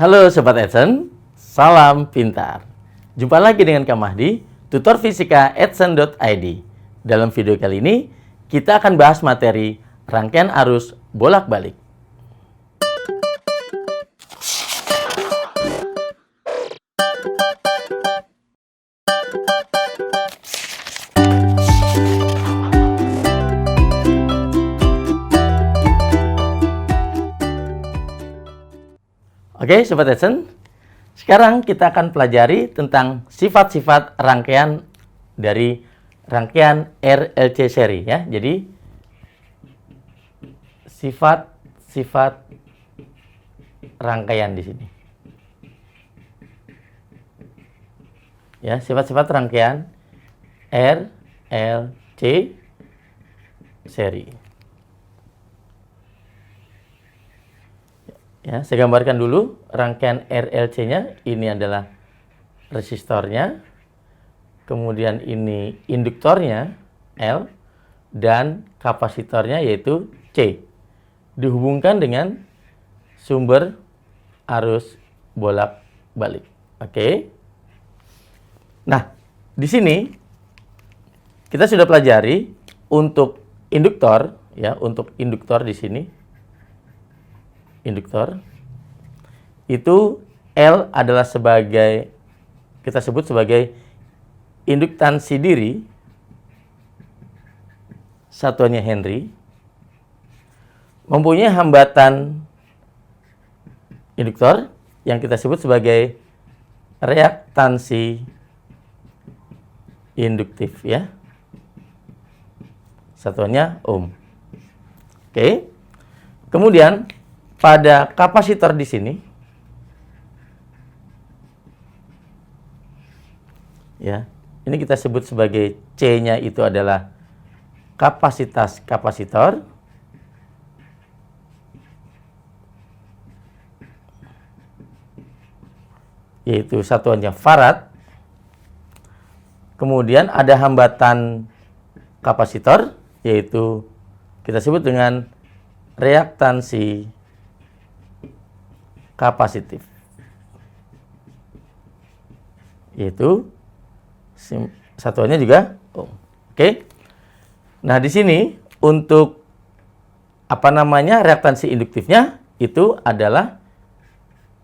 Halo Sobat Edson, salam pintar. Jumpa lagi dengan Kak Mahdi, tutor fisika edson.id. Dalam video kali ini, kita akan bahas materi rangkaian arus bolak-balik. Oke, Sobat Edson. Sekarang kita akan pelajari tentang sifat-sifat rangkaian dari rangkaian RLC seri ya. Jadi sifat-sifat rangkaian di sini. Ya, sifat-sifat rangkaian RLC seri. Ya, saya gambarkan dulu rangkaian RLC-nya. Ini adalah resistornya, kemudian ini induktornya L, dan kapasitornya yaitu C. Dihubungkan dengan sumber arus bolak-balik. Oke. Nah, di sini kita sudah pelajari untuk induktor, ya, untuk induktor di sini. Induktor itu L adalah sebagai, kita sebut sebagai induktansi diri, satuannya Henry, mempunyai hambatan induktor yang kita sebut sebagai reaktansi induktif ya, satuannya ohm. Oke, kemudian pada kapasitor di sini, ya, ini kita sebut sebagai C-nya itu adalah kapasitas kapasitor. Yaitu satuannya farad. Kemudian ada hambatan kapasitor, yaitu kita sebut dengan reaktansi kapasitif, yaitu satuannya juga ohm. Oke. Nah, di sini untuk reaktansi induktifnya itu adalah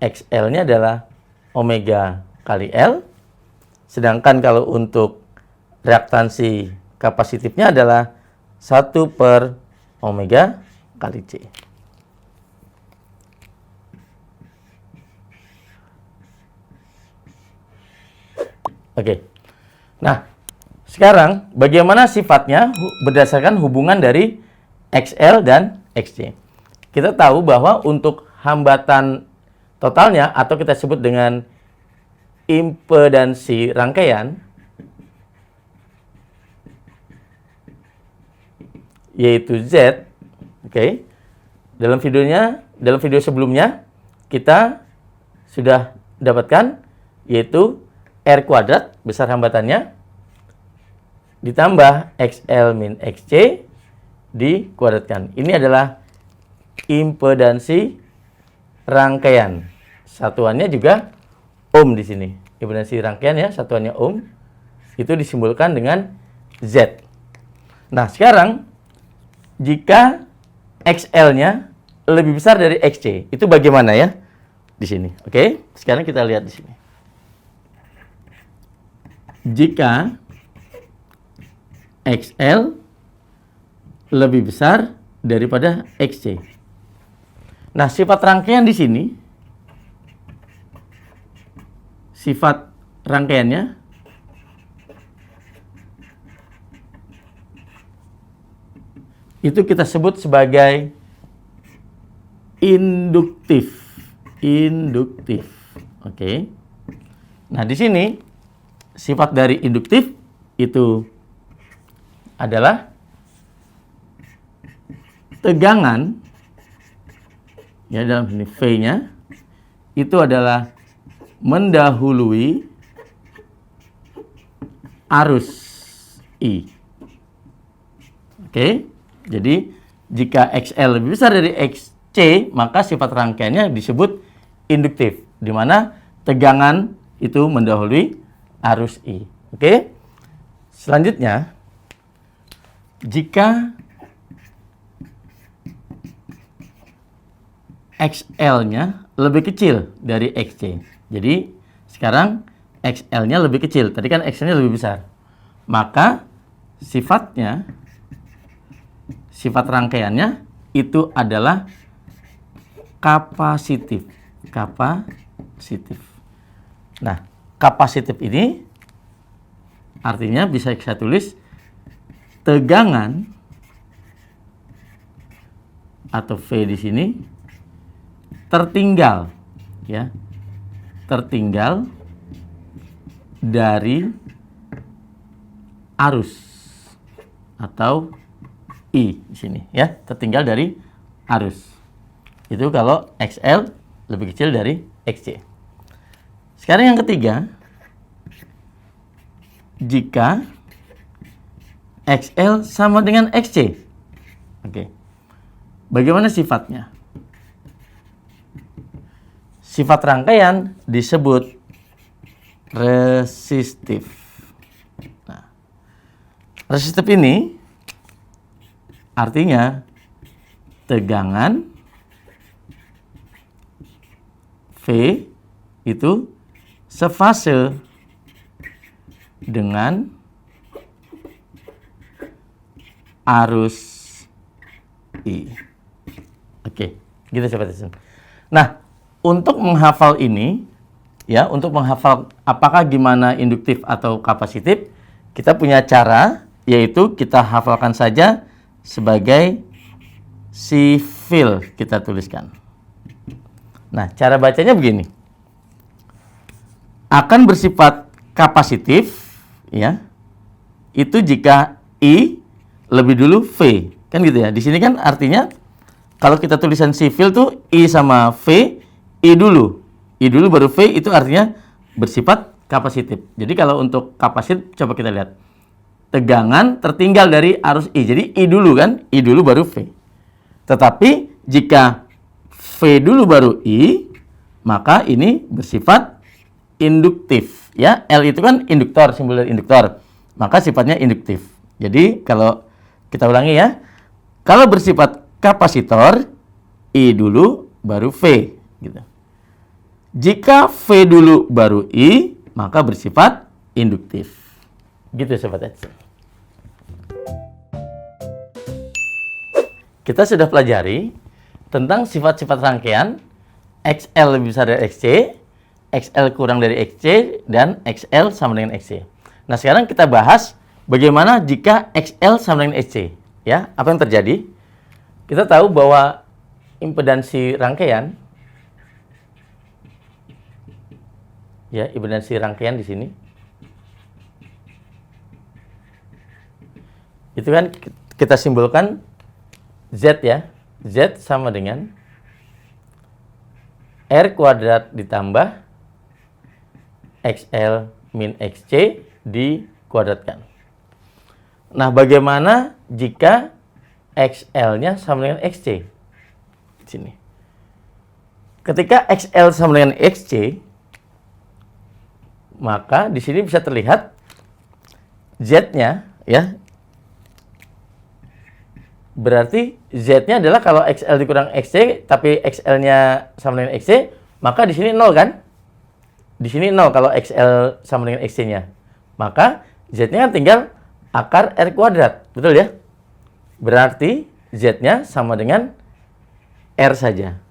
XL-nya adalah omega kali L. Sedangkan kalau untuk reaktansi kapasitifnya adalah 1 per omega kali C. Oke. Nah, sekarang bagaimana sifatnya berdasarkan hubungan dari XL dan XC. Kita tahu bahwa untuk hambatan totalnya atau kita sebut dengan impedansi rangkaian, yaitu Z. Oke. Dalam video sebelumnya kita sudah dapatkan yaitu R kuadrat besar hambatannya ditambah XL min XC dikuadratkan. Ini adalah impedansi rangkaian. Satuannya juga ohm di sini. Impedansi rangkaian ya, satuannya ohm. Itu disimbolkan dengan Z. Nah, sekarang jika XL-nya lebih besar dari XC, itu bagaimana ya? Di sini. Oke, sekarang kita lihat di sini. Jika XL lebih besar daripada XC. Nah, sifat rangkaian di sini, sifat rangkaiannya itu kita sebut sebagai induktif. Induktif. Oke. Nah, di sini sifat dari induktif itu adalah tegangan, ya, dalam sini V-nya itu adalah mendahului arus I. Oke, jadi jika XL lebih besar dari XC, maka sifat rangkaiannya disebut induktif. di mana tegangan itu mendahului arus I. Oke. Selanjutnya, jika XL-nya lebih kecil dari XC. Jadi, sekarang XL-nya lebih kecil. Tadi kan XL-nya lebih besar. Maka, sifat rangkaiannya itu adalah kapasitif. Nah, kapasitif ini artinya bisa saya tulis tegangan atau V di sini tertinggal, ya, tertinggal dari arus atau I di sini, ya, tertinggal dari arus. Itu kalau XL lebih kecil dari XC. Sekarang yang ketiga, jika XL sama dengan XC. Oke. Bagaimana sifatnya? Sifat rangkaian disebut resistif. Nah, resistif ini artinya tegangan V itu sefase dengan arus I. Oke, gitu Sobat Edison. Nah, untuk menghafal ini, ya, untuk menghafal apakah gimana induktif atau kapasitif, kita punya cara, yaitu kita hafalkan saja sebagai sifil, kita tuliskan. Nah, cara bacanya begini. Akan bersifat kapasitif, ya, itu jika I lebih dulu V, kan gitu ya. Di sini kan artinya kalau kita tulisan sifil tuh I sama V, I dulu baru V, itu artinya bersifat kapasitif. Jadi kalau untuk kapasitif coba kita lihat. Tegangan tertinggal dari arus I. Jadi I dulu kan, I dulu baru V. Tetapi jika V dulu baru I, maka ini bersifat induktif, ya. L itu kan induktor, simbol dari induktor. Maka sifatnya induktif. Jadi kalau kita ulangi ya. Kalau bersifat kapasitor, I dulu baru V, gitu. Jika V dulu baru I, maka bersifat induktif. Gitu Sobat Edison. Kita sudah pelajari tentang sifat-sifat rangkaian XL lebih besar dari XC, XL kurang dari XC, dan XL sama dengan XC. Nah, sekarang kita bahas bagaimana jika XL sama dengan XC. Ya, apa yang terjadi? Kita tahu bahwa impedansi rangkaian, ya, impedansi rangkaian di sini itu kan kita simbolkan Z, ya. Z sama dengan R kuadrat ditambah XL min XC dikuadratkan. Nah, bagaimana jika XL-nya sama dengan XC? Di sini. Ketika XL sama dengan XC, maka di sini bisa terlihat Z-nya, ya. Berarti Z-nya adalah kalau XL dikurang XC, tapi XL-nya sama dengan XC, maka di sini 0 kan? Di sini 0 kalau XL sama dengan XC-nya. Maka Z-nya kan tinggal akar R kuadrat. Betul ya? Berarti Z-nya sama dengan R saja.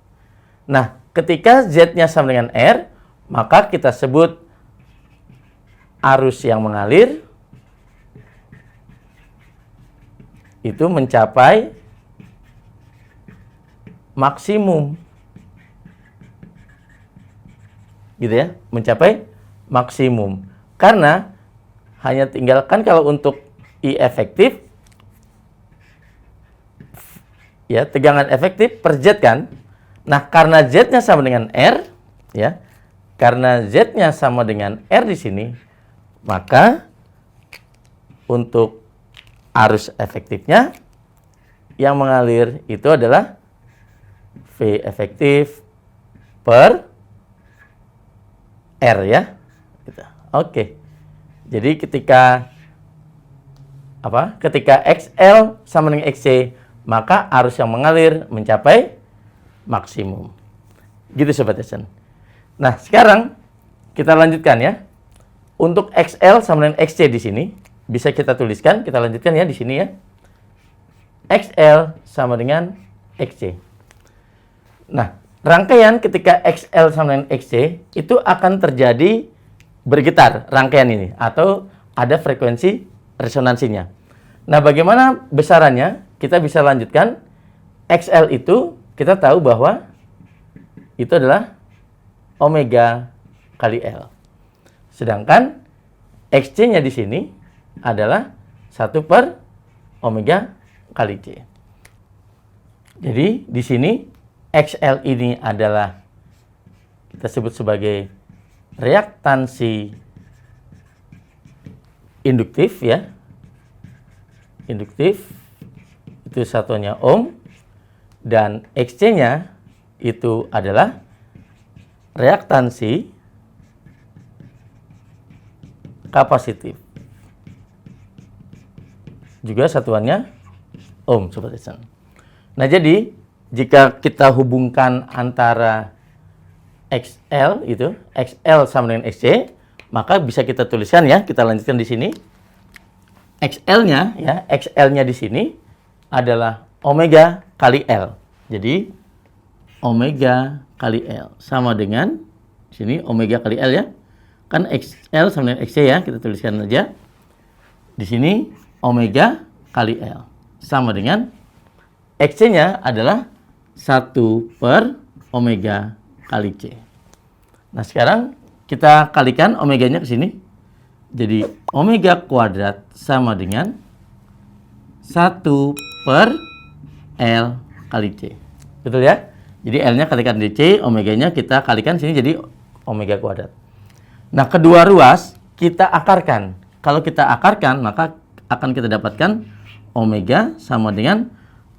Nah, ketika Z-nya sama dengan R, maka kita sebut arus yang mengalir itu mencapai maksimum. Gitu ya, mencapai maksimum. Karena hanya tinggalkan kalau untuk I efektif, ya, tegangan efektif per Z kan. Nah, karena Z-nya sama dengan R, ya. Karena Z-nya sama dengan R di sini, maka untuk arus efektifnya yang mengalir itu adalah V efektif per R ya. Gitu. Oke. Jadi ketika XL sama dengan XC, maka arus yang mengalir mencapai maksimum. Gitu Sobat Edson. Nah, sekarang kita lanjutkan ya. Untuk XL sama dengan XC di sini bisa kita tuliskan, kita lanjutkan ya di sini ya. XL sama dengan XC. Nah, rangkaian ketika XL sama dengan XC itu akan terjadi bergetar rangkaian ini atau ada frekuensi resonansinya. Nah, bagaimana besarannya? Kita bisa lanjutkan. XL itu kita tahu bahwa itu adalah omega kali L. Sedangkan XC-nya di sini adalah 1 per omega kali C. Jadi di sini XL ini adalah kita sebut sebagai reaktansi induktif ya. Induktif itu satuannya ohm, dan XC-nya itu adalah reaktansi kapasitif. Juga satuannya ohm, Sobat Edson. Nah, jadi jika kita hubungkan antara XL sama dengan XC, maka bisa kita tuliskan ya, kita lanjutkan di sini. XL-nya di sini adalah omega kali L. Jadi omega kali L sama dengan sini omega kali L ya. Kan XL sama dengan XC ya, kita tuliskan aja. Di sini omega kali L sama dengan XC-nya adalah 1 per omega kali C. Nah, sekarang kita kalikan omeganya ke sini. Jadi omega kuadrat sama dengan 1 per L kali C. Betul ya? Jadi L-nya kalikan di C, omeganya kita kalikan sini jadi omega kuadrat. Nah, kedua ruas kita akarkan. Kalau kita akarkan, maka akan kita dapatkan omega sama dengan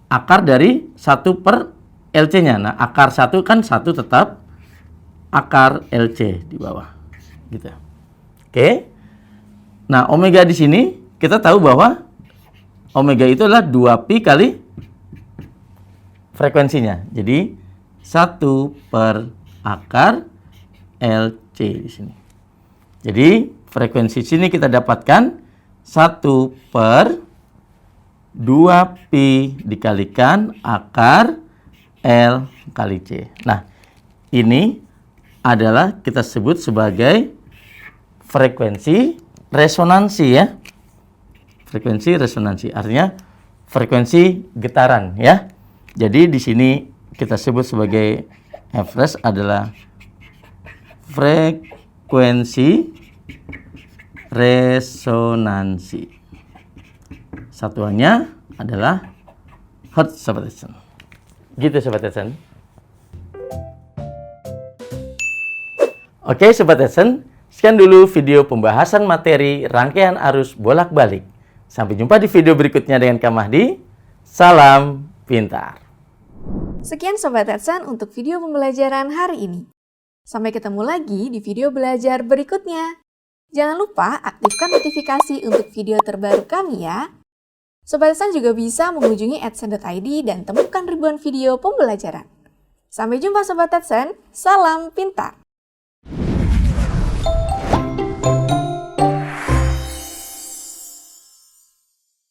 akar dari 1 per LC-nya. Nah, akar 1 kan 1 tetap akar LC di bawah. Gitu. Oke. Nah, omega di sini kita tahu bahwa omega itu adalah 2pi kali frekuensinya. Jadi 1 per akar LC di sini. Jadi frekuensi sini kita dapatkan 1 per 2pi dikalikan akar L kali C. Nah, ini adalah kita sebut sebagai frekuensi resonansi ya. Frekuensi resonansi artinya frekuensi getaran ya. Jadi di sini kita sebut sebagai Fres adalah frekuensi resonansi. Satuannya adalah Hertz, Sobat Edson. Gitu Sobat Edson. Oke Sobat Edson, sekian dulu video pembahasan materi rangkaian arus bolak-balik. Sampai jumpa di video berikutnya dengan Kak Mahdi. Salam pintar. Sekian Sobat Edson untuk video pembelajaran hari ini. Sampai ketemu lagi di video belajar berikutnya. Jangan lupa aktifkan notifikasi untuk video terbaru kami ya. Sobat Edson juga bisa mengunjungi edson.id dan temukan ribuan video pembelajaran. Sampai jumpa Sobat Edson, salam pintar!